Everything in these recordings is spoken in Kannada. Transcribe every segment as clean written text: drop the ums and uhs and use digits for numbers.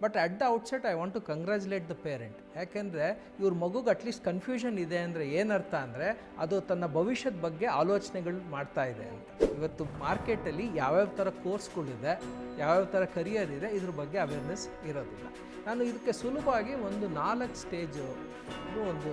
But at the outset I want to congratulate the parent. ಯಾಕೆಂದರೆ ಇವ್ರ ಮಗುಗೆ ಅಟ್ಲೀಸ್ಟ್ ಕನ್ಫ್ಯೂಷನ್ ಇದೆ ಅಂದರೆ ಏನರ್ಥ ಅಂದರೆ ಅದು ತನ್ನ ಭವಿಷ್ಯದ ಬಗ್ಗೆ ಆಲೋಚನೆಗಳು ಮಾಡ್ತಾ ಇದೆ ಅಂತ. ಇವತ್ತು ಮಾರ್ಕೆಟಲ್ಲಿ ಯಾವ್ಯಾವ ಥರ ಕೋರ್ಸ್ಗಳಿದೆ, ಯಾವ್ಯಾವ ಥರ ಕರಿಯರ್ ಇದೆ, ಇದ್ರ ಬಗ್ಗೆ ಅವೇರ್ನೆಸ್ ಇರೋದಿಲ್ಲ. ನಾನು ಇದಕ್ಕೆ ಸುಲಭವಾಗಿ ಒಂದು 4 ಸ್ಟೇಜು ಒಂದು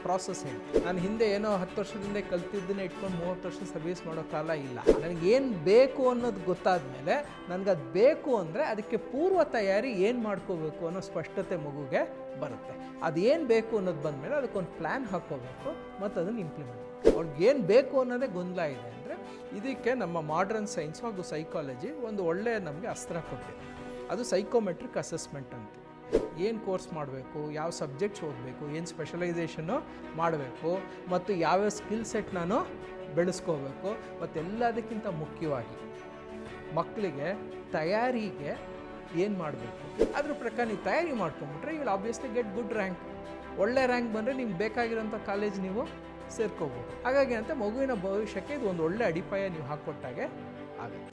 ಪ್ರಾಸೆಸ್ ಹೇಳ್ತೀನಿ. ನಾನು ಹಿಂದೆ ಏನೋ 10 ವರ್ಷದಿಂದ ಕಲ್ತಿದ್ದನ್ನೇ ಇಟ್ಕೊಂಡು 30 ವರ್ಷ ಸರ್ವಿಸ್ ಮಾಡೋ ಕಾಲ ಇಲ್ಲ. ನನಗೇನು ಬೇಕು ಅನ್ನೋದು ಗೊತ್ತಾದ ಮೇಲೆ ನನಗದು ಬೇಕು ಅಂದರೆ ಅದಕ್ಕೆ ಪೂರ್ವ ತಯಾರಿ ಏನು ಮಾಡ್ಕೋಬೇಕು ಅನ್ನೋ ಸ್ಪಷ್ಟತೆ ಮಗುಗೆ ಬರುತ್ತೆ. ಅದೇನು ಬೇಕು ಅನ್ನೋದು ಬಂದಮೇಲೆ ಅದಕ್ಕೊಂದು ಪ್ಲ್ಯಾನ್ ಹಾಕ್ಕೋಬೇಕು ಮತ್ತು ಅದನ್ನು ಇಂಪ್ಲಿಮೆಂಟ್. ಅವ್ಳಿಗೆ ಏನು ಬೇಕು ಅನ್ನೋದೇ ಗೊಂದಲ ಇದೆ ಅಂದರೆ ಇದಕ್ಕೆ ನಮ್ಮ ಮಾಡರ್ನ್ ಸೈನ್ಸ್ ಹಾಗೂ ಸೈಕಾಲಜಿ ಒಂದು ಒಳ್ಳೆಯ ನಮಗೆ ಅಸ್ತ್ರ ಕೊಟ್ಟಿದೆ. ಅದು ಸೈಕೋಮೆಟ್ರಿಕ್ ಅಸೆಸ್ಮೆಂಟ್ ಅಂತ. ಏನು ಕೋರ್ಸ್ ಮಾಡಬೇಕು, ಯಾವ ಸಬ್ಜೆಕ್ಟ್ಸ್ ಓದಬೇಕು, ಏನು ಸ್ಪೆಷಲೈಸೇಷನ್ನು ಮಾಡಬೇಕು ಮತ್ತು ಯಾವ್ಯಾವ ಸ್ಕಿಲ್ ಸೆಟ್ ನಾನು ಬೆಳೆಸ್ಕೋಬೇಕು ಮತ್ತು ಎಲ್ಲದಕ್ಕಿಂತ ಮುಖ್ಯವಾಗಿ ಮಕ್ಕಳಿಗೆ ತಯಾರಿಗೆ ಏನು ಮಾಡಬೇಕು ಅದ್ರ ಪ್ರಕಾರ ನೀವು ತಯಾರಿ ಮಾಡ್ಕೊಂಬಿಟ್ರೆ you will obviously get good rank. ಒಳ್ಳೆ ರ್ಯಾಂಕ್ ಬಂದರೆ ನಿಮ್ಗೆ ಬೇಕಾಗಿರೋಂಥ ಕಾಲೇಜ್ ನೀವು ಸೇರ್ಕೋಬೋದು. ಹಾಗಾಗಿ ಅಂತ ಮಗುವಿನ ಭವಿಷ್ಯಕ್ಕೆ ಇದು ಒಂದು ಒಳ್ಳೆ ಅಡಿಪಾಯ ನೀವು ಹಾಕ್ಕೊಟ್ಟಾಗೆ ಆಗುತ್ತೆ.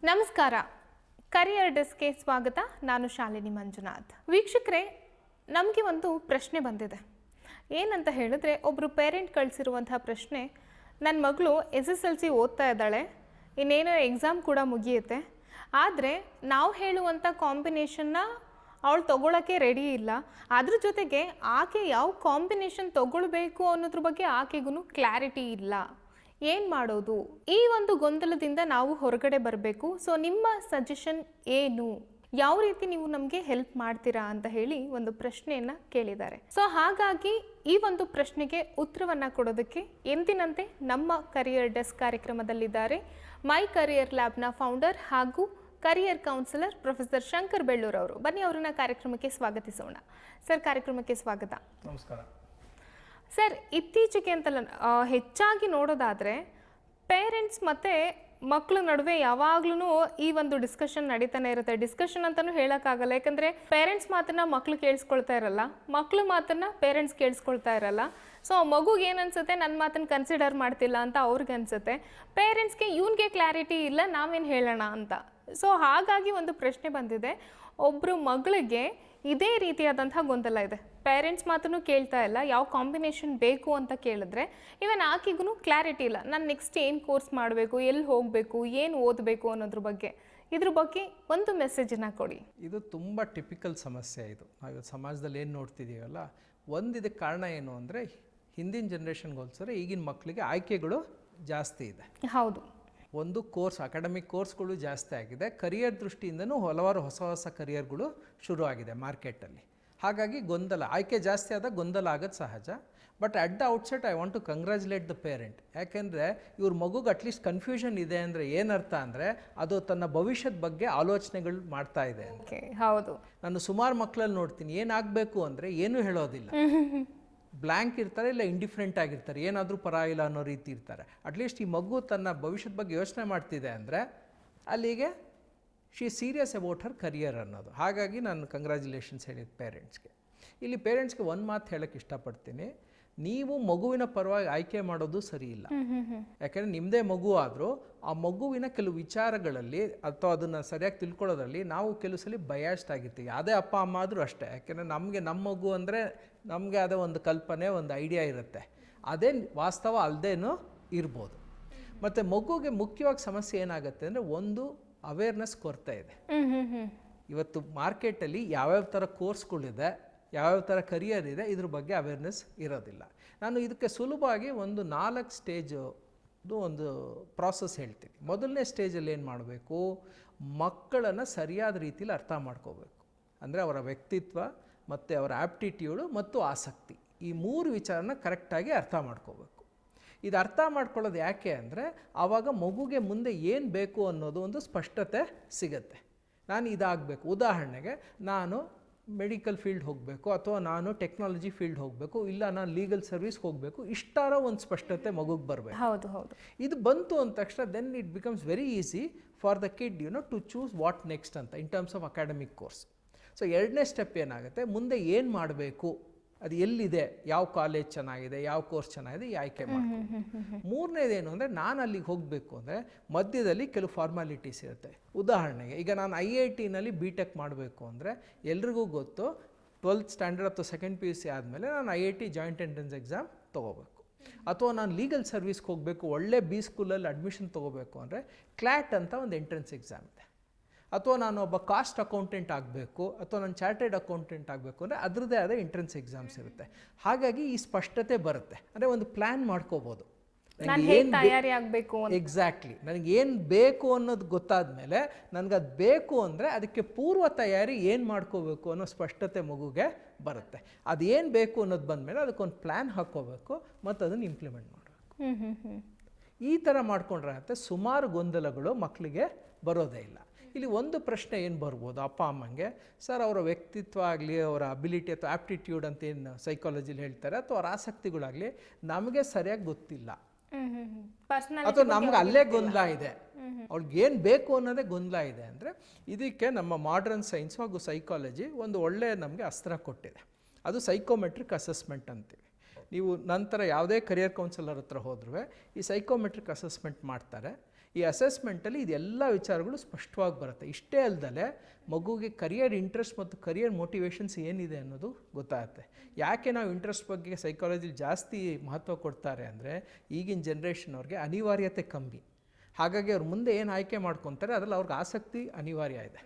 ನಮಸ್ಕಾರ, ಕರಿಯರ್ ಡೆಸ್ಕ್ಗೆ ಸ್ವಾಗತ. ನಾನು ಶಾಲಿನಿ ಮಂಜುನಾಥ್. ವೀಕ್ಷಕರೇ, ನಮಗೆ ಒಂದು ಪ್ರಶ್ನೆ ಬಂದಿದೆ. ಏನಂತ ಹೇಳಿದ್ರೆ, ಒಬ್ಬರು ಪೇರೆಂಟ್ ಕಳಿಸಿರುವಂಥ ಪ್ರಶ್ನೆ, ನನ್ನ ಮಗಳು SSLC ಓದ್ತಾ ಇದ್ದಾಳೆ, ಇನ್ನೇನೋ ಎಕ್ಸಾಮ್ ಕೂಡ ಮುಗಿಯುತ್ತೆ, ಆದರೆ ನಾವು ಹೇಳುವಂಥ ಕಾಂಬಿನೇಷನ್ನ ಅವಳು ತೊಗೊಳಕ್ಕೆ ರೆಡಿ ಇಲ್ಲ. ಅದ್ರ ಜೊತೆಗೆ ಆಕೆ ಯಾವ ಕಾಂಬಿನೇಷನ್ ತೊಗೊಳ್ಬೇಕು ಅನ್ನೋದ್ರ ಬಗ್ಗೆ ಆಕೆಗೂ ಕ್ಲಾರಿಟಿ ಇಲ್ಲ. ಏನು ಮಾಡೋದು? ಈ ಒಂದು ಗೊಂದಲದಿಂದ ನಾವು ಹೊರಗಡೆ ಬರಬೇಕು. ಸೊ ನಿಮ್ಮ ಸಜೆಷನ್ ಏನು? ಯಾವ ರೀತಿ ನೀವು ನಮಗೆ ಹೆಲ್ಪ್ ಮಾಡ್ತೀರಾ ಅಂತ ಹೇಳಿ ಒಂದು ಪ್ರಶ್ನೆಯನ್ನು ಕೇಳಿದ್ದಾರೆ. ಸೊ ಹಾಗಾಗಿ ಈ ಒಂದು ಪ್ರಶ್ನೆಗೆ ಉತ್ತರವನ್ನು ಕೊಡೋದಕ್ಕೆ ಎಂದಿನಂತೆ ನಮ್ಮ ಕರಿಯರ್ ಡೆಸ್ಕ್ ಕಾರ್ಯಕ್ರಮದಲ್ಲಿದ್ದಾರೆ ಮೈ ಕರಿಯರ್ ಲ್ಯಾಬ್ನ ಫೌಂಡರ್ ಹಾಗೂ career counsellor professor Shankar Bellur ಅವರು. ಬನ್ನಿ, ಅವರನ್ನ ಕಾರ್ಯಕ್ರಮಕ್ಕೆ ಸ್ವಾಗತಿಸೋಣ. ಸರ್, ಕಾರ್ಯಕ್ರಮಕ್ಕೆ ಸ್ವಾಗತ. ನಮಸ್ಕಾರ ಸರ್. ಇತ್ತೀಚೆಗೆ ಅಂತಲ್ಲ, ಹೆಚ್ಚಾಗಿ ನೋಡೋದಾದರೆ ಪೇರೆಂಟ್ಸ್ ಮತ್ತು ಮಕ್ಕಳ ನಡುವೆ ಯಾವಾಗ್ಲೂ ಈ ಒಂದು ಡಿಸ್ಕಷನ್ ನಡೀತಾನೆ ಇರುತ್ತೆ. ಡಿಸ್ಕಷನ್ ಅಂತಲೂ ಹೇಳೋಕ್ಕಾಗಲ್ಲ, ಯಾಕಂದರೆ ಪೇರೆಂಟ್ಸ್ ಮಾತನ್ನು ಮಕ್ಕಳು ಕೇಳಿಸ್ಕೊಳ್ತಾ ಇರಲ್ಲ, ಮಕ್ಕಳು ಮಾತನ್ನು ಪೇರೆಂಟ್ಸ್ ಕೇಳಿಸ್ಕೊಳ್ತಾ ಇರಲ್ಲ. ಸೊ ಮಗುಗೆ ಏನು ಅನಿಸುತ್ತೆ, ನನ್ನ ಮಾತನ್ನು ಕನ್ಸಿಡರ್ ಮಾಡ್ತಿಲ್ಲ ಅಂತ ಅವ್ರಿಗೆ ಅನಿಸುತ್ತೆ. ಪೇರೆಂಟ್ಸ್ಗೆ ಇವನಿಗೆ ಕ್ಲಾರಿಟಿ ಇಲ್ಲ, ನಾವೇನು ಹೇಳೋಣ ಅಂತ. ಸೊ ಹಾಗಾಗಿ ಒಂದು ಪ್ರಶ್ನೆ ಬಂದಿದೆ. ಒಬ್ಬರು ಮಗಳಿಗೆ ಇದೇ ರೀತಿಯಾದಂಥ ಗೊಂದಲ ಇದೆ. ಪೇರೆಂಟ್ಸ್ ಮಾತನ್ನು ಕೇಳ್ತಾ ಇಲ್ಲ, ಯಾವ ಕಾಂಬಿನೇಷನ್ ಬೇಕು ಅಂತ ಕೇಳಿದ್ರೆ ಇವನ್ ಆಕೆಗೂ ಕ್ಲಾರಿಟಿ ಇಲ್ಲ. ನಾನು ನೆಕ್ಸ್ಟ್ ಏನು ಕೋರ್ಸ್ ಮಾಡಬೇಕು, ಎಲ್ಲಿ ಹೋಗಬೇಕು, ಏನು ಓದಬೇಕು ಅನ್ನೋದ್ರ ಬಗ್ಗೆ. ಇದ್ರ ಬಗ್ಗೆ ಒಂದು ಮೆಸೇಜನ್ನು ಕೊಡಿ. ಇದು ತುಂಬ ಟಿಪಿಕಲ್ ಸಮಸ್ಯೆ. ಇದು ನಾವು ಸಮಾಜದಲ್ಲಿ ಏನು ನೋಡ್ತಿದ್ದೀವಲ್ಲ, ಇದಕ್ಕೆ ಕಾರಣ ಏನು ಅಂದರೆ ಹಿಂದಿನ ಜನ್ರೇಷನ್ಗೆ ಹೋಲಿಸಿದ್ರೆ ಈಗಿನ ಮಕ್ಕಳಿಗೆ ಆಯ್ಕೆಗಳು ಜಾಸ್ತಿ ಇದೆ. ಹೌದು. ಒಂದು ಕೋರ್ಸ್, ಅಕಾಡೆಮಿಕ್ ಕೋರ್ಸ್ಗಳು ಜಾಸ್ತಿ ಆಗಿದೆ. ಕರಿಯರ್ ದೃಷ್ಟಿಯಿಂದನೂ ಹಲವಾರು ಹೊಸ ಹೊಸ ಕರಿಯರ್ಗಳು ಶುರು ಆಗಿದೆ ಮಾರ್ಕೆಟಲ್ಲಿ. ಹಾಗಾಗಿ ಗೊಂದಲ, ಆಯ್ಕೆ ಜಾಸ್ತಿ ಆದಾಗ ಗೊಂದಲ ಆಗೋದು ಸಹಜ. But at the outset I want to congratulate the parent. ಯಾಕೆಂದರೆ ಇವ್ರ ಮಗುಗೆ ಅಟ್ಲೀಸ್ಟ್ ಕನ್ಫ್ಯೂಷನ್ ಇದೆ ಅಂದರೆ ಏನರ್ಥ ಅಂದರೆ ಅದು ತನ್ನ ಭವಿಷ್ಯದ ಬಗ್ಗೆ ಆಲೋಚನೆಗಳು ಮಾಡ್ತಾ ಇದೆ ಅಂತ. ಹೌದು. ನಾನು ಸುಮಾರು ಮಕ್ಕಳಲ್ಲಿ ನೋಡ್ತೀನಿ, ಏನಾಗಬೇಕು ಅಂದರೆ ಏನೂ ಹೇಳೋದಿಲ್ಲ, ಬ್ಲ್ಯಾಂಕ್ ಇರ್ತಾರೆ, ಇಲ್ಲ ಇಂಡಿಫ್ರೆಂಟ್ ಆಗಿರ್ತಾರೆ, ಏನಾದರೂ ಪರವಾಗಿಲ್ಲ ಅನ್ನೋ ರೀತಿ ಇರ್ತಾರೆ. ಅಟ್ಲೀಸ್ಟ್ ಈ ಮಗು ತನ್ನ ಭವಿಷ್ಯದ ಬಗ್ಗೆ ಯೋಚನೆ ಮಾಡ್ತಿದೆ ಅಂದರೆ ಅಲ್ಲಿಗೆ she serious about her career ಅನ್ನೋದು. ಹಾಗಾಗಿ ನಾನು ಕಂಗ್ರ್ಯಾಚುಲೇಷನ್ಸ್ ಹೇಳಿದ ಪೇರೆಂಟ್ಸ್ಗೆ. ಇಲ್ಲಿ ಪೇರೆಂಟ್ಸ್ಗೆ ಒಂದು ಮಾತು ಹೇಳೋಕ್ಕೆ ಇಷ್ಟಪಡ್ತೀನಿ, ನೀವು ಮಗುವಿನ ಪರವಾಗಿ ಆಯ್ಕೆ ಮಾಡೋದು ಸರಿ ಇಲ್ಲ. ಯಾಕೆಂದರೆ ನಿಮ್ಮದೇ ಮಗು ಆದರೂ ಆ ಮಗುವಿನ ಕೆಲವು ವಿಚಾರಗಳಲ್ಲಿ ಅಥವಾ ಅದನ್ನು ಸರಿಯಾಗಿ ತಿಳ್ಕೊಳ್ಳೋದ್ರಲ್ಲಿ ನಾವು ಕೆಲವು ಸಲ ಬಯಾಸ್ಡ್ ಆಗಿರ್ತೀವಿ. ಯಾವುದೇ ಅಪ್ಪ ಅಮ್ಮ ಆದರೂ ಅಷ್ಟೇ. ಯಾಕೆಂದರೆ ನಮಗೆ ನಮ್ಮ ಮಗು ಅಂದರೆ ನಮಗೆ ಅದೇ ಒಂದು ಕಲ್ಪನೆ, ಒಂದು ಐಡಿಯಾ ಇರುತ್ತೆ. ಅದೇ ವಾಸ್ತವ ಅಲ್ಲದೇನೂ ಇರ್ಬೋದು. ಮತ್ತು ಮಗುಗೆ ಮುಖ್ಯವಾಗಿ ಸಮಸ್ಯೆ ಏನಾಗುತ್ತೆ ಅಂದರೆ ಒಂದು ಅವೇರ್ನೆಸ್ ಕೊರತೆ ಇದೆ. ಇವತ್ತು ಮಾರ್ಕೆಟಲ್ಲಿ ಯಾವ್ಯಾವ ಥರ ಕೋರ್ಸ್ಗಳಿದೆ, ಯಾವ್ಯಾವ ಥರ ಕರಿಯರ್ ಇದೆ, ಇದ್ರ ಬಗ್ಗೆ ಅವೇರ್ನೆಸ್ ಇರೋದಿಲ್ಲ. ನಾನು ಇದಕ್ಕೆ ಸುಲಭವಾಗಿ ಒಂದು 4 ಸ್ಟೇಜು ಒಂದು ಪ್ರಾಸೆಸ್ ಹೇಳ್ತೀನಿ. ಮೊದಲನೇ ಸ್ಟೇಜಲ್ಲಿ ಏನು ಮಾಡಬೇಕು, ಮಕ್ಕಳನ್ನು ಸರಿಯಾದ ರೀತಿಯಲ್ಲಿ ಅರ್ಥ ಮಾಡ್ಕೋಬೇಕು. ಅಂದರೆ ಅವರ ವ್ಯಕ್ತಿತ್ವ ಮತ್ತು ಅವರ ಆ್ಯಪ್ಟಿಟ್ಯೂಡು ಮತ್ತು ಆಸಕ್ತಿ, ಈ 3 ವಿಚಾರನ ಕರೆಕ್ಟಾಗಿ ಅರ್ಥ ಮಾಡ್ಕೋಬೇಕು. ಇದು ಅರ್ಥ ಮಾಡ್ಕೊಳ್ಳೋದು ಯಾಕೆ ಅಂದರೆ ಆವಾಗ ಮಗುಗೆ ಮುಂದೆ ಏನು ಬೇಕು ಅನ್ನೋದು ಒಂದು ಸ್ಪಷ್ಟತೆ ಸಿಗುತ್ತೆ. ನಾನು ಇದಾಗಬೇಕು, ಉದಾಹರಣೆಗೆ ನಾನು ಮೆಡಿಕಲ್ ಫೀಲ್ಡ್ ಹೋಗಬೇಕು, ಅಥವಾ ನಾನು ಟೆಕ್ನಾಲಜಿ ಫೀಲ್ಡ್ ಹೋಗಬೇಕು, ಇಲ್ಲ ನಾನು ಲೀಗಲ್ ಸರ್ವಿಸ್ಗೆ ಹೋಗಬೇಕು, ಇಷ್ಟಾರ ಒಂದು ಸ್ಪಷ್ಟತೆ ಮಗುಗೆ ಬರಬೇಕು. ಹೌದು ಹೌದು. ಇದು ಬಂತು ಅಂದ ತಕ್ಷಣ then it becomes very easy for the kid to choose what next ಅಂತ in terms of academic course. So ಎರಡನೇ ಸ್ಟೆಪ್ ಏನಾಗುತ್ತೆ, ಮುಂದೆ ಏನು ಮಾಡಬೇಕು ಅದು ಎಲ್ಲಿದೆ, ಯಾವ ಕಾಲೇಜ್ ಚೆನ್ನಾಗಿದೆ, ಯಾವ ಕೋರ್ಸ್ ಚೆನ್ನಾಗಿದೆ, ಈ ಆಯ್ಕೆ ಮಾಡ್ಕೊಂಡು. ಮೂರನೇದೇನು ಅಂದರೆ ನಾನು ಅಲ್ಲಿಗೆ ಹೋಗಬೇಕು ಅಂದರೆ ಮಧ್ಯದಲ್ಲಿ ಕೆಲವು ಫಾರ್ಮಾಲಿಟೀಸ್ ಇರುತ್ತೆ. ಉದಾಹರಣೆಗೆ ಈಗ ನಾನು IITನಲ್ಲಿ BTech ಮಾಡಬೇಕು ಅಂದರೆ ಎಲ್ರಿಗೂ ಗೊತ್ತು 12th ಸ್ಟ್ಯಾಂಡರ್ಡ್ ಅಥವಾ ಸೆಕೆಂಡ್ PUC ಆದಮೇಲೆ ನಾನು IIT ಜಾಯಿಂಟ್ ಎಂಟ್ರೆನ್ಸ್ ಎಕ್ಸಾಮ್ ತೊಗೋಬೇಕು. ಅಥವಾ ನಾನು ಲೀಗಲ್ ಸರ್ವಿಸ್ಗೆ ಹೋಗಬೇಕು, ಒಳ್ಳೆ B ಸ್ಕೂಲಲ್ಲಿ ಅಡ್ಮಿಷನ್ ತೊಗೋಬೇಕು ಅಂದರೆ CLAT ಅಂತ ಒಂದು ಎಂಟ್ರೆನ್ಸ್ ಎಕ್ಸಾಮ್ ಇದೆ. ಅಥವಾ ನಾನು ಒಬ್ಬ ಕಾಸ್ಟ್ ಅಕೌಂಟೆಂಟ್ ಆಗಬೇಕು ಅಥವಾ ನಾನು ಚಾರ್ಟೆಡ್ ಅಕೌಂಟೆಂಟ್ ಆಗಬೇಕು ಅಂದರೆ ಅದರದ್ದೇ ಆದ ಎಂಟ್ರೆನ್ಸ್ ಎಕ್ಸಾಮ್ಸ್ ಇರುತ್ತೆ. ಹಾಗಾಗಿ ಈ ಸ್ಪಷ್ಟತೆ ಬರುತ್ತೆ. ಅಂದರೆ ಒಂದು ಪ್ಲ್ಯಾನ್ ಮಾಡ್ಕೋಬೋದು, ತಯಾರಿ ಆಗಬೇಕು. ಎಕ್ಸಾಕ್ಟ್ಲಿ, ನನಗೇನು ಬೇಕು ಅನ್ನೋದು ಗೊತ್ತಾದ ಮೇಲೆ ನನಗದು ಬೇಕು ಅಂದರೆ ಅದಕ್ಕೆ ಪೂರ್ವ ತಯಾರಿ ಏನು ಮಾಡ್ಕೋಬೇಕು ಅನ್ನೋ ಸ್ಪಷ್ಟತೆ ಮಗುಗೆ ಬರುತ್ತೆ. ಅದೇನು ಬೇಕು ಅನ್ನೋದು ಬಂದಮೇಲೆ ಅದಕ್ಕೊಂದು ಪ್ಲ್ಯಾನ್ ಹಾಕ್ಕೋಬೇಕು ಮತ್ತು ಅದನ್ನು ಇಂಪ್ಲಿಮೆಂಟ್ ಮಾಡಬೇಕು. ಈ ಥರ ಮಾಡ್ಕೊಂಡ್ರೆ ಅಂತ ಸುಮಾರು ಗೊಂದಲಗಳು ಮಕ್ಕಳಿಗೆ ಬರೋದೇ ಇಲ್ಲ. ಇಲ್ಲಿ ಒಂದು ಪ್ರಶ್ನೆ ಏನು ಬರ್ಬೋದು ಅಪ್ಪ ಅಮ್ಮಂಗೆ, ಸರ್ ಅವರ ವ್ಯಕ್ತಿತ್ವ ಆಗಲಿ, ಅವರ ಅಬಿಲಿಟಿ ಅಥವಾ ಆ್ಯಪ್ಟಿಟ್ಯೂಡ್ ಅಂತ ಏನು ಸೈಕಾಲಜಿಲಿ ಹೇಳ್ತಾರೆ, ಅಥವಾ ಅವರ ಆಸಕ್ತಿಗಳಾಗಲಿ ನಮಗೆ ಸರಿಯಾಗಿ ಗೊತ್ತಿಲ್ಲ, ಅಥವಾ ನಮ್ಗೆ ಅಲ್ಲೇ ಗೊಂದಲ ಇದೆ, ಅವ್ಳಿಗೆ ಏನು ಬೇಕು ಅನ್ನೋದೇ ಗೊಂದಲ ಇದೆ ಅಂದರೆ ಇದಕ್ಕೆ ನಮ್ಮ ಮಾಡರ್ನ್ ಸೈನ್ಸ್ ಹಾಗೂ ಸೈಕಾಲಜಿ ಒಂದು ಒಳ್ಳೆಯ ನಮಗೆ ಅಸ್ತ್ರ ಕೊಟ್ಟಿದೆ. ಅದು ಸೈಕೋಮೆಟ್ರಿಕ್ ಅಸೆಸ್ಮೆಂಟ್ ಅಂತೀವಿ. ನೀವು ನಂತರ ಯಾವುದೇ ಕರಿಯರ್ ಕೌನ್ಸಿಲರ್ ಹತ್ರ ಹೋದ್ರೂ ಈ ಸೈಕೋಮೆಟ್ರಿಕ್ ಅಸೆಸ್ಮೆಂಟ್ ಮಾಡ್ತಾರೆ. ಈ ಅಸೆಸ್ಮೆಂಟಲ್ಲಿ ಇದೆಲ್ಲ ವಿಚಾರಗಳು ಸ್ಪಷ್ಟವಾಗಿ ಬರುತ್ತೆ. ಇಷ್ಟೇ ಅಲ್ಲದೆ ಮಗುಗೆ ಕರಿಯರ್ ಇಂಟ್ರೆಸ್ಟ್ ಮತ್ತು ಕರಿಯರ್ ಮೋಟಿವೇಶನ್ಸ್ ಏನಿದೆ ಅನ್ನೋದು ಗೊತ್ತಾಗುತ್ತೆ. ಯಾಕೆ ನಾವು ಇಂಟ್ರೆಸ್ಟ್ ಬಗ್ಗೆ ಸೈಕಾಲಜಿಲಿ ಜಾಸ್ತಿ ಮಹತ್ವ ಕೊಡ್ತಾರೆ ಅಂದರೆ ಈಗಿನ ಜನ್ರೇಷನ್ ಅವ್ರಿಗೆ ಅನಿವಾರ್ಯತೆ ಕಮ್ಮಿ. ಹಾಗಾಗಿ ಅವ್ರು ಮುಂದೆ ಏನು ಆಯ್ಕೆ ಮಾಡ್ಕೊತಾರೆ ಅದರಲ್ಲಿ ಅವ್ರಿಗೆ ಆಸಕ್ತಿ ಅನಿವಾರ್ಯ ಇದೆ.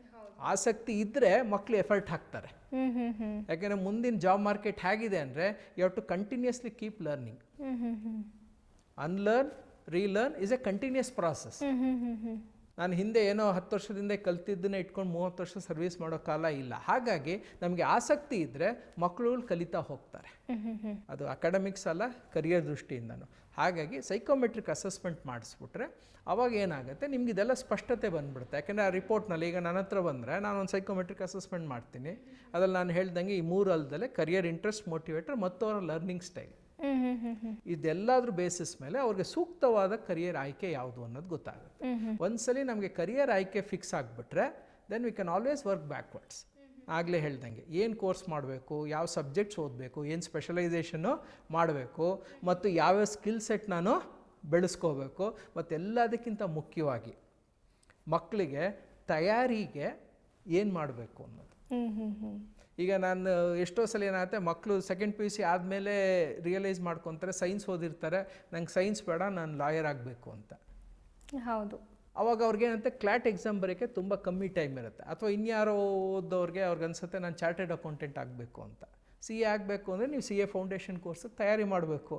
ಆಸಕ್ತಿ ಇದ್ದರೆ ಮಕ್ಕಳು ಎಫರ್ಟ್ ಹಾಕ್ತಾರೆ. ಯಾಕೆಂದರೆ ಮುಂದಿನ ಜಾಬ್ ಮಾರ್ಕೆಟ್ ಹೇಗಿದೆ ಅಂದರೆ you have to continuously keep learning. Unlearn relearn is a continuous process. ನಾನು ಹಿಂದೆ ಏನೋ 10 ವರ್ಷದಿಂದ ಕಲ್ತಿದ್ದನ್ನೇ ಇಟ್ಕೊಂಡು 30 ವರ್ಷ ಸರ್ವಿಸ್ ಮಾಡೋ ಕಾಲ ಇಲ್ಲ. ಹಾಗಾಗಿ ನಮಗೆ ಆಸಕ್ತಿ ಇದ್ದರೆ ಮಕ್ಕಳುಗಳು ಕಲಿತಾ ಹೋಗ್ತಾರೆ. ಅದು ಅಕಾಡೆಮಿಕ್ಸ್ ಅಲ್ಲ, ಕರಿಯರ್ ದೃಷ್ಟಿಯಿಂದನೂ. ಹಾಗಾಗಿ ಸೈಕೋಮೆಟ್ರಿಕ್ ಅಸೆಸ್ಮೆಂಟ್ ಮಾಡಿಸ್ಬಿಟ್ರೆ ಅವಾಗ ಏನಾಗುತ್ತೆ, ನಿಮ್ಗೆ ಇದೆಲ್ಲ ಸ್ಪಷ್ಟತೆ ಬಂದ್ಬಿಡುತ್ತೆ. ಯಾಕೆಂದರೆ ಆ ರಿಪೋರ್ಟ್ನಲ್ಲಿ ಈಗ ನನ್ನ ಹತ್ರ ಬಂದರೆ ನಾನು ಒಂದು ಸೈಕೋಮೆಟ್ರಿಕ್ ಅಸೆಸ್ಮೆಂಟ್ ಮಾಡ್ತೀನಿ. ಅದ್ರಲ್ಲಿ ನಾನು ಹೇಳ್ದಂಗೆ ಈ 3 ಅಲ್ದಲ್ಲೇ ಕರಿಯರ್ ಇಂಟ್ರೆಸ್ಟ್, ಮೋಟಿವೇಟರ್ ಮತ್ತು ಅವರ ಲರ್ನಿಂಗ್ ಸ್ಟೈಲ್, ಇದೆಲ್ಲದ್ರ ಬೇಸಿಸ್ ಮೇಲೆ ಅವ್ರಿಗೆ ಸೂಕ್ತವಾದ ಕರಿಯರ್ ಆಯ್ಕೆ ಯಾವುದು ಅನ್ನೋದು ಗೊತ್ತಾಗುತ್ತೆ. ಒಂದ್ಸಲಿ ನಮಗೆ ಕರಿಯರ್ ಆಯ್ಕೆ ಫಿಕ್ಸ್ ಆಗಿಬಿಟ್ರೆ then we can always work backwards. ಆಗಲೇ ಹೇಳ್ದಂಗೆ ಏನು ಕೋರ್ಸ್ ಮಾಡಬೇಕು, ಯಾವ ಸಬ್ಜೆಕ್ಟ್ಸ್ ಓದಬೇಕು, ಏನು ಸ್ಪೆಷಲೈಸೇಷನ್ನು ಮಾಡಬೇಕು, ಮತ್ತು ಯಾವ್ಯಾವ ಸ್ಕಿಲ್ ಸೆಟ್ ನಾನು ಬೆಳೆಸ್ಕೋಬೇಕು, ಮತ್ತು ಎಲ್ಲದಕ್ಕಿಂತ ಮುಖ್ಯವಾಗಿ ಮಕ್ಕಳಿಗೆ ತಯಾರಿಗೆ ಏನು ಮಾಡಬೇಕು ಅನ್ನೋದು. ಈಗ ನಾನು ಎಷ್ಟೋ ಸಲ ಏನಾಗುತ್ತೆ, ಮಕ್ಕಳು ಸೆಕೆಂಡ್ PUC ಆದಮೇಲೆ ರಿಯಲೈಸ್ ಮಾಡ್ಕೊತಾರೆ, ಸೈನ್ಸ್ ಓದಿರ್ತಾರೆ, ನಂಗೆ ಸೈನ್ಸ್ ಬೇಡ, ನಾನು ಲಾಯರ್ ಆಗಬೇಕು ಅಂತ. ಹೌದು. ಅವಾಗ ಅವ್ರಿಗೇನಂತೆ ಕ್ಲಾಟ್ ಎಕ್ಸಾಮ್ ಬರೋಕ್ಕೆ ತುಂಬ ಕಮ್ಮಿ ಟೈಮ್ ಇರುತ್ತೆ. ಅಥವಾ ಇನ್ಯಾರೋ ಓದೋರಿಗೆ ಅವ್ರಿಗೆ ಅನ್ಸುತ್ತೆ ನಾನು ಚಾರ್ಟೆಡ್ ಅಕೌಂಟೆಂಟ್ ಆಗಬೇಕು ಅಂತ. CA ಆಗಬೇಕು ಅಂದರೆ ನೀವು CA ಫೌಂಡೇಶನ್ ಕೋರ್ಸ್ ತಯಾರಿ ಮಾಡಬೇಕು.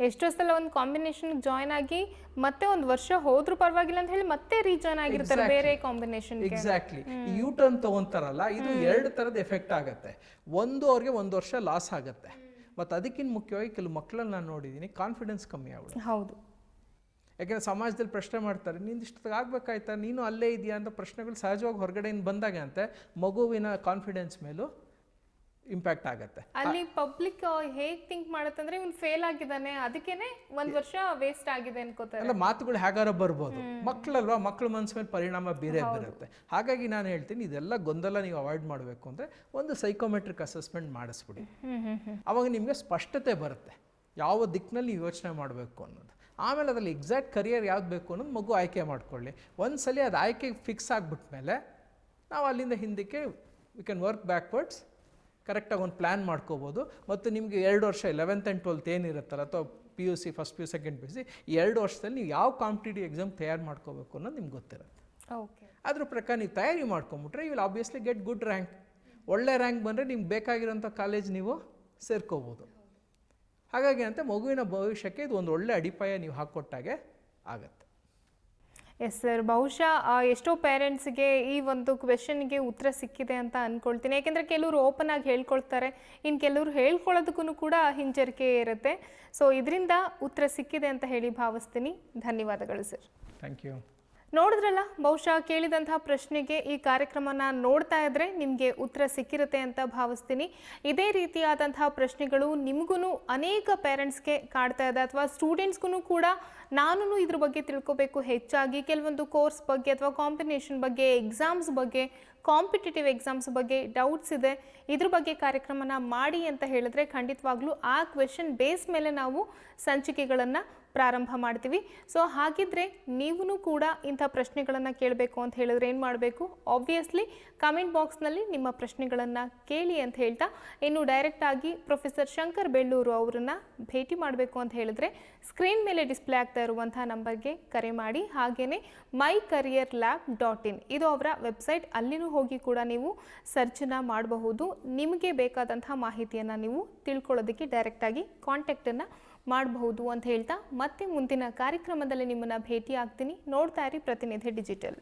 ಎಷ್ಟೋ ಸಲ ಒಂದು ಕಾಂಬಿನೇಷನ್ ಜಾಯ್ನ್ ಆಗಿ ಮತ್ತೆ ಒಂದು ವರ್ಷ ಹೋದ್ರೂ ಪರವಾಗಿಲ್ಲ ಅಂತ ಹೇಳಿ ಮತ್ತೆ ರೀಜಾಯ್ನ್ ಆಗಿರ್ತಾರೆ ಬೇರೆ ಕಾಂಬಿನೇಷನ್. ಎಕ್ಸಾಕ್ಟ್ಲಿ. ಯು ಟರ್ನ್ ತಗೊಂತಾರಲ್ಲ, ಇದು 2 ಥರದ ಎಫೆಕ್ಟ್ ಆಗುತ್ತೆ. ಒಂದು ಅವ್ರಿಗೆ 1 ವರ್ಷ ಲಾಸ್ ಆಗುತ್ತೆ, ಮತ್ತು ಅದಕ್ಕಿಂತ ಮುಖ್ಯವಾಗಿ ಕೆಲವು ಮಕ್ಕಳಲ್ಲಿ ನಾನು ನೋಡಿದ್ದೀನಿ ಕಾನ್ಫಿಡೆನ್ಸ್ ಕಮ್ಮಿ ಆಗುತ್ತೆ. ಹೌದು. ಯಾಕೆಂದರೆ ಸಮಾಜದಲ್ಲಿ ಪ್ರಶ್ನೆ ಮಾಡ್ತಾರೆ, ನೀನು ಇಷ್ಟೊತ್ತಿಗೆ ಆಗಬೇಕಾಯ್ತಾ, ನೀನು ಅಲ್ಲೇ ಇದೆಯಾ ಅಂತ ಪ್ರಶ್ನೆಗಳು ಸಹಜವಾಗಿ ಹೊರಗಡೆಯಿಂದ ಬಂದಾಗ ಅಂತೆ ಮಗುವಿನ ಕಾನ್ಫಿಡೆನ್ಸ್ ಮೇಲೂ ಇಂಪ್ಯಾಕ್ಟ್ ಆಗುತ್ತೆ. ಅಲ್ಲಿ ಪಬ್ಲಿಕ್ ಹೇಗೆ ಥಿಂಕ್ ಮಾಡುತ್ತಂದ್ರೆ ಇವನು ಫೇಲ್ ಆಗಿದ್ದಾನೆ, ಅದಕ್ಕೇನೆ 1 ವರ್ಷ ವೇಸ್ಟ್ ಆಗಿದೆ ಅನ್ಕೋತಾರೆ. ಅಲ್ಲ, ಮಾತುಗಳು ಹೇಗಾರ ಬರ್ಬೋದು, ಮಕ್ಕಳಲ್ವಾ, ಮಕ್ಕಳ ಮನಸ್ಸು ಮೇಲೆ ಪರಿಣಾಮ ಬೇರೆ ಬರುತ್ತೆ. ಹಾಗಾಗಿ ನಾನು ಹೇಳ್ತೀನಿ, ಇದೆಲ್ಲ ಗೊಂದಲ ನೀವು ಅವಾಯ್ಡ್ ಮಾಡಬೇಕು ಅಂದರೆ ಒಂದು ಸೈಕೋಮೆಟ್ರಿಕ್ ಅಸೆಸ್ಮೆಂಟ್ ಮಾಡಿಸ್ಬಿಡಿ. ಅವಾಗ ನಿಮಗೆ ಸ್ಪಷ್ಟತೆ ಬರುತ್ತೆ ಯಾವ ದಿಕ್ಕಿನಲ್ಲಿ ನೀವು ಯೋಚನೆ ಮಾಡಬೇಕು ಅನ್ನೋದು. ಆಮೇಲೆ ಅದರಲ್ಲಿ ಎಕ್ಸಾಕ್ಟ್ ಕರಿಯರ್ ಯಾವ್ದು ಬೇಕು ಅನ್ನೋದು ಮಗು ಆಯ್ಕೆ ಮಾಡ್ಕೊಳ್ಳಿ. ಒಂದ್ಸಲಿ ಅದು ಆಯ್ಕೆ ಫಿಕ್ಸ್ ಆಗಿಬಿಟ್ಮೇಲೆ ನಾವು ಅಲ್ಲಿಂದ ಹಿಂದಕ್ಕೆ ವಿ ಕ್ಯಾನ್ ವರ್ಕ್ ಬ್ಯಾಕ್ವರ್ಡ್ಸ್. ಕರೆಕ್ಟಾಗಿ ಒಂದು ಪ್ಲ್ಯಾನ್ ಮಾಡ್ಕೋಬೋದು. ಮತ್ತು ನಿಮಗೆ 2 ವರ್ಷ 11th and 12th ಏನಿರುತ್ತಲ್ಲ, ಅಥವಾ PUC first PUC second PUC, ಈ 2 ವರ್ಷದಲ್ಲಿ ನೀವು ಯಾವ ಕಾಂಪಿಟೇಟಿವ್ ಎಕ್ಸಾಮ್ ತಯಾರು ಮಾಡ್ಕೋಬೇಕು ಅನ್ನೋದು ನಿಮ್ಗೆ ಗೊತ್ತಿರುತ್ತೆ. ಓಕೆ. ಅದ್ರ ಪ್ರಕಾರ ನೀವು ತಯಾರಿ ಮಾಡ್ಕೊಂಬಿಟ್ರೆ you will obviously get good rank. ಒಳ್ಳೆ ರ್ಯಾಂಕ್ ಬಂದರೆ ನಿಮ್ಗೆ ಬೇಕಾಗಿರೋಂಥ ಕಾಲೇಜ್ ನೀವು ಸೇರ್ಕೋಬೋದು. ಹಾಗಾಗಿ ಅಂತ ಮಗುವಿನ ಭವಿಷ್ಯಕ್ಕೆ ಇದು ಒಂದು ಒಳ್ಳೆ ಅಡಿಪಾಯ ನೀವು ಹಾಕ್ಕೊಟ್ಟಾಗೆ ಆಗುತ್ತೆ. ಎಸ್ ಸರ್, ಬಹುಶಃ ಎಷ್ಟೋ ಪೇರೆಂಟ್ಸ್ಗೆ ಈ ಒಂದು ಕ್ವೆಶನ್ಗೆ ಉತ್ತರ ಸಿಕ್ಕಿದೆ ಅಂತ ಅಂದ್ಕೊಳ್ತೀನಿ. ಯಾಕೆಂದರೆ ಕೆಲವರು ಓಪನ್ ಆಗಿ ಹೇಳ್ಕೊಳ್ತಾರೆ, ಇನ್ನು ಕೆಲವರು ಹೇಳ್ಕೊಳ್ಳೋದಕ್ಕೂ ಕೂಡ ಹಿಂಜರಿಕೆ ಇರುತ್ತೆ. ಸೊ ಇದರಿಂದ ಉತ್ತರ ಸಿಕ್ಕಿದೆ ಅಂತ ಹೇಳಿ ಭಾವಿಸ್ತೀನಿ. ಧನ್ಯವಾದಗಳು ಸರ್. Thank you. ನೋಡಿದ್ರಲ್ಲ, ಬಹುಶಃ ಕೇಳಿದಂತಹ ಪ್ರಶ್ನೆಗೆ ಈ ಕಾರ್ಯಕ್ರಮನ ನೋಡ್ತಾ ಇದ್ರೆ ನಿಮಗೆ ಉತ್ತರ ಸಿಕ್ಕಿರುತ್ತೆ ಅಂತ ಭಾವಿಸ್ತೀನಿ. ಇದೇ ರೀತಿಯಾದಂತಹ ಪ್ರಶ್ನೆಗಳು ನಿಮಗೂ ಅನೇಕ ಪೇರೆಂಟ್ಸ್ಗೆ ಕಾಡ್ತಾ ಇದೆ, ಅಥವಾ ಸ್ಟೂಡೆಂಟ್ಸ್ಗೂ ಕೂಡ ನಾನು ಇದ್ರ ಬಗ್ಗೆ ತಿಳ್ಕೊಬೇಕು ಹೆಚ್ಚಾಗಿ, ಕೆಲವೊಂದು ಕೋರ್ಸ್ ಬಗ್ಗೆ ಅಥವಾ ಕಾಂಬಿನೇಷನ್ ಬಗ್ಗೆ, ಎಕ್ಸಾಮ್ಸ್ ಬಗ್ಗೆ, ಕಾಂಪಿಟೇಟಿವ್ ಎಕ್ಸಾಮ್ಸ್ ಬಗ್ಗೆ ಡೌಟ್ಸ್ ಇದೆ, ಇದ್ರ ಬಗ್ಗೆ ಕಾರ್ಯಕ್ರಮನ ಮಾಡಿ ಅಂತ ಹೇಳಿದ್ರೆ ಖಂಡಿತವಾಗ್ಲೂ ಆ ಕ್ವೆಶನ್ ಬೇಸ್ ಮೇಲೆ ನಾವು ಸಂಚಿಕೆಗಳನ್ನು ಪ್ರಾರಂಭ ಮಾಡ್ತೀವಿ. ಸೊ ಹಾಗಿದ್ರೆ ನೀವು ಕೂಡ ಇಂಥ ಪ್ರಶ್ನೆಗಳನ್ನು ಕೇಳಬೇಕು ಅಂತ ಹೇಳಿದ್ರೆ ಏನು ಮಾಡಬೇಕು? ಆಬ್ವಿಯಸ್ಲಿ ಕಮೆಂಟ್ ಬಾಕ್ಸ್ನಲ್ಲಿ ನಿಮ್ಮ ಪ್ರಶ್ನೆಗಳನ್ನು ಕೇಳಿ ಅಂತ ಹೇಳ್ತಾ, ಇನ್ನು ಡೈರೆಕ್ಟಾಗಿ ಪ್ರೊಫೆಸರ್ ಶಂಕರ್ ಬೆಳ್ಳೂರು ಅವರನ್ನು ಭೇಟಿ ಮಾಡಬೇಕು ಅಂತ ಹೇಳಿದ್ರೆ ಸ್ಕ್ರೀನ್ ಮೇಲೆ ಡಿಸ್ಪ್ಲೇ ಆಗ್ತಾ ಇರುವಂಥ ನಂಬರ್ಗೆ ಕರೆ ಮಾಡಿ. ಹಾಗೆಯೇ mycareerlab.in ಇದು ಅವರ ವೆಬ್ಸೈಟ್, ಅಲ್ಲಿನೂ ಹೋಗಿ ಕೂಡ ನೀವು ಸರ್ಚನ್ನು ಮಾಡಬಹುದು. ನಿಮಗೆ ಬೇಕಾದಂಥ ಮಾಹಿತಿಯನ್ನು ನೀವು ತಿಳ್ಕೊಳ್ಳೋದಕ್ಕೆ ಡೈರೆಕ್ಟಾಗಿ ಕಾಂಟ್ಯಾಕ್ಟನ್ನು ಮಾಡಬಹುದು ಅಂತ ಹೇಳ್ತಾ, ಮತ್ತೆ ಮುಂದಿನ ಕಾರ್ಯಕ್ರಮದಲ್ಲಿ ನಿಮ್ಮನ್ನು ಭೇಟಿ ಆಗ್ತೀನಿ. ನೋಡ್ತಾ ಇರಿ ಪ್ರತಿನಿಧಿ ಡಿಜಿಟಲ್.